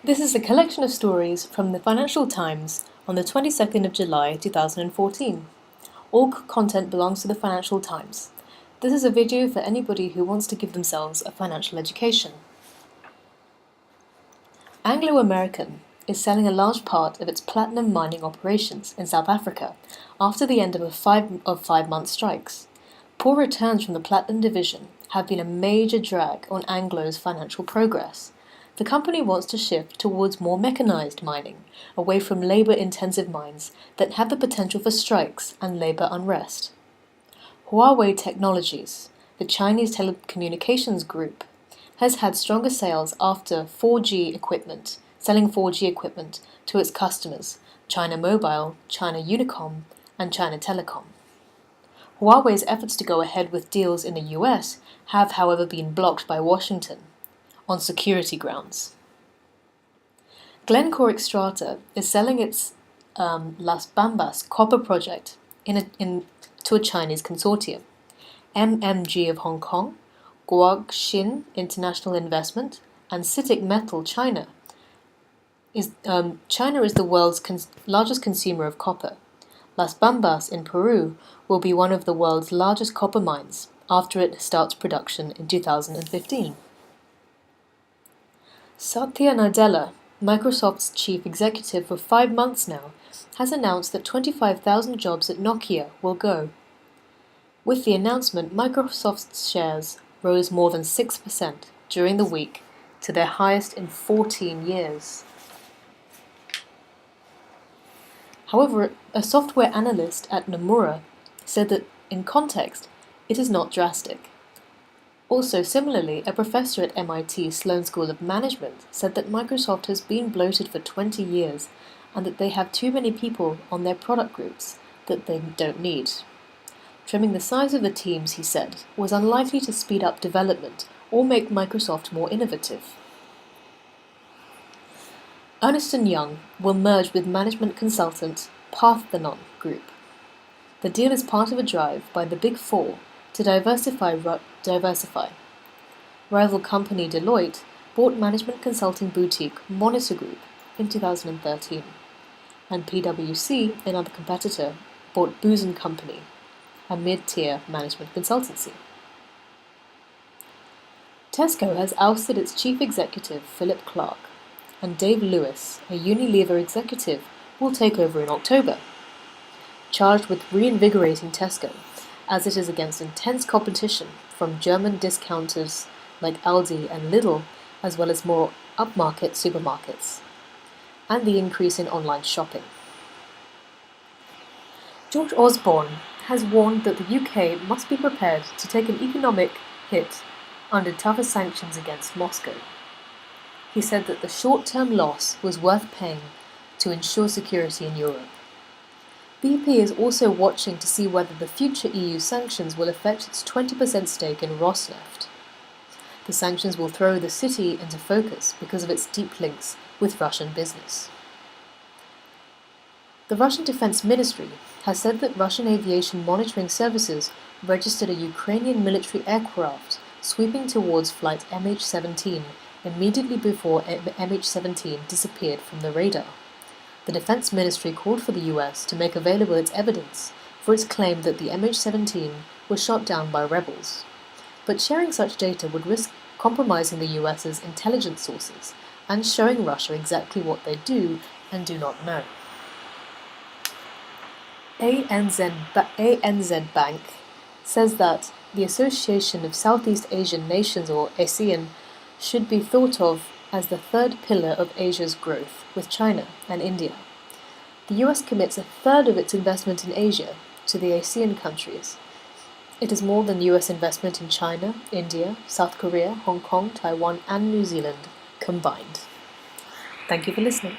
This is a collection of stories from the Financial Times on the 22nd of July 2014. All content belongs to the Financial Times. This is a video for anybody who wants to give themselves a financial education. Anglo American is selling a large part of its platinum mining operations in South Africa after the end of 5-month strikes. Poor returns from the platinum division have been a major drag on Anglo's financial progress. The company wants to shift towards more mechanized mining, away from labor-intensive mines that have the potential for strikes and labor unrest. Huawei Technologies, the Chinese telecommunications group, has had stronger sales after selling 4G equipment to its customers, China Mobile, China Unicom, and China Telecom. Huawei's efforts to go ahead with deals in the US have, however, been blocked by Washington on security grounds. Glencore Xstrata is selling its Las Bambas copper project to a Chinese consortium. MMG of Hong Kong, Guoxin International Investment, and CITIC Metal China is the world's largest consumer of copper. Las Bambas in Peru will be one of the world's largest copper mines after it starts production in 2015. Satya Nadella, Microsoft's chief executive for 5 months now, has announced that 25,000 jobs at Nokia will go. With the announcement, Microsoft's shares rose more than 6% during the week to their highest in 14 years. However, a software analyst at Nomura said that, in context, it is not drastic. Also, similarly, a professor at MIT Sloan School of Management said that Microsoft has been bloated for 20 years and that they have too many people on their product groups that they don't need. Trimming the size of the teams, he said, was unlikely to speed up development or make Microsoft more innovative. Ernst & Young will merge with management consultant Parthenon Group. The deal is part of a drive by the Big Four to diversify. Rival company Deloitte bought management consulting boutique Monitor Group in 2013, and PwC, another competitor, bought Booz & Company, a mid-tier management consultancy. Tesco has ousted its chief executive Philip Clark, and Dave Lewis, a Unilever executive, will take over in October. Charged with reinvigorating Tesco, as it is against intense competition from German discounters like Aldi and Lidl, as well as more upmarket supermarkets, and the increase in online shopping. George Osborne has warned that the UK must be prepared to take an economic hit under tougher sanctions against Moscow. He said that the short-term loss was worth paying to ensure security in Europe. BP is also watching to see whether the future EU sanctions will affect its 20% stake in Rosneft. The sanctions will throw the city into focus because of its deep links with Russian business. The Russian Defense Ministry has said that Russian aviation monitoring services registered a Ukrainian military aircraft sweeping towards flight MH17 immediately before MH17 disappeared from the radar. The Defense Ministry called for the US to make available its evidence for its claim that the MH17 was shot down by rebels. But sharing such data would risk compromising the US's intelligence sources and showing Russia exactly what they do and do not know. ANZ Bank says that the Association of Southeast Asian Nations, or ASEAN, should be thought of as the third pillar of Asia's growth, with China and India. The US commits a third of its investment in Asia to the ASEAN countries. It is more than US investment in China, India, South Korea, Hong Kong, Taiwan, and New Zealand combined. Thank you for listening.